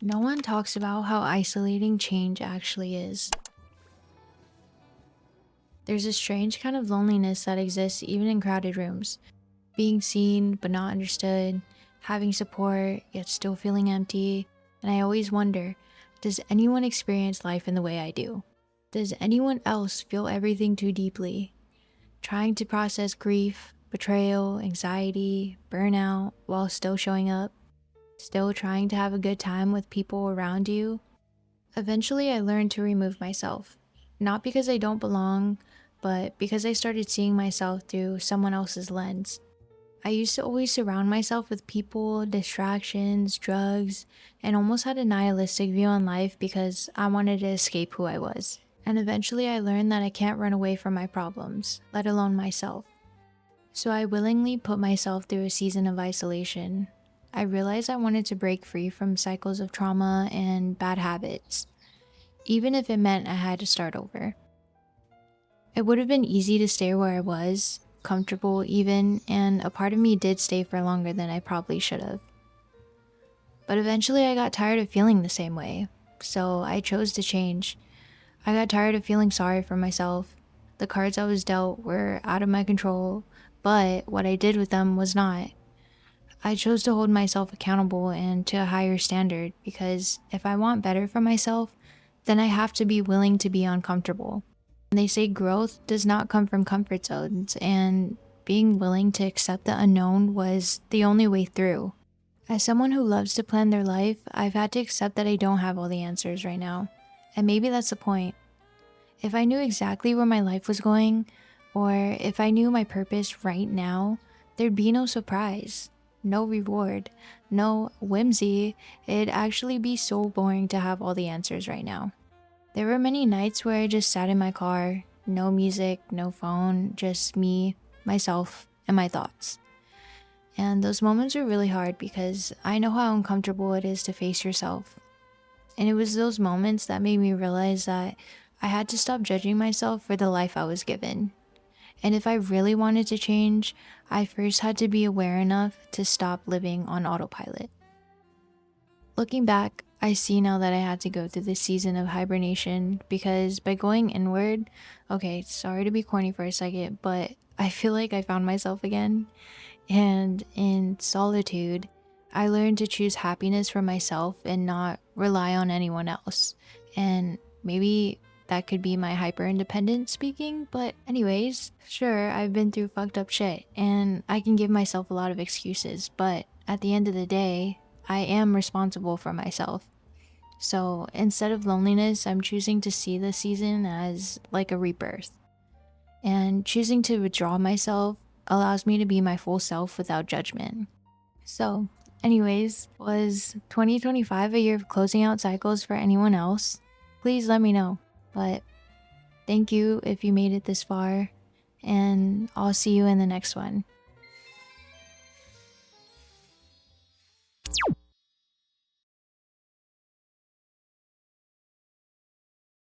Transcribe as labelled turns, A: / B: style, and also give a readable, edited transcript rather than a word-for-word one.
A: No one talks about how isolating change actually is. There's a strange kind of loneliness that exists even in crowded rooms. Being seen but not understood, having support yet still feeling empty. And I always wonder, does anyone experience life in the way I do? Does anyone else feel everything too deeply? Trying to process grief, betrayal, anxiety, burnout while still showing up? Still trying to have a good time with people around you? Eventually, I learned to remove myself. Not because I don't belong, but because I started seeing myself through someone else's lens. I used to always surround myself with people, distractions, drugs, and almost had a nihilistic view on life because I wanted to escape who I was. And eventually, I learned that I can't run away from my problems, let alone myself. So I willingly put myself through a season of isolation. I realized I wanted to break free from cycles of trauma and bad habits, even if it meant I had to start over. It would have been easy to stay where I was, comfortable even, and a part of me did stay for longer than I probably should have. But eventually I got tired of feeling the same way, so I chose to change. I got tired of feeling sorry for myself. The cards I was dealt were out of my control, but what I did with them was not. I chose to hold myself accountable and to a higher standard because if I want better for myself, then I have to be willing to be uncomfortable. They say growth does not come from comfort zones, and being willing to accept the unknown was the only way through. As someone who loves to plan their life, I've had to accept that I don't have all the answers right now. And maybe that's the point. If I knew exactly where my life was going, or if I knew my purpose right now, there'd be no surprise, no reward, no whimsy. It'd actually be so boring to have all the answers right now. There were many nights where I just sat in my car, no music, no phone, just me, myself, and my thoughts. And those moments were really hard because I know how uncomfortable it is to face yourself. And it was those moments that made me realize that I had to stop judging myself for the life I was given. And if I really wanted to change, I first had to be aware enough to stop living on autopilot. Looking back, I see now that I had to go through this season of hibernation because by going inward, okay, sorry to be corny for a second, but I feel like I found myself again. And in solitude, I learned to choose happiness for myself and not rely on anyone else. And maybe that could be my hyper independent speaking, but anyways, sure, I've been through fucked up shit and I can give myself a lot of excuses, but at the end of the day, I am responsible for myself. So instead of loneliness, I'm choosing to see this season as like a rebirth. And choosing to withdraw myself allows me to be my full self without judgment. So, anyways, was 2025 a year of closing out cycles for anyone else? Please let me know. But thank you if you made it this far, and I'll see you in the next one.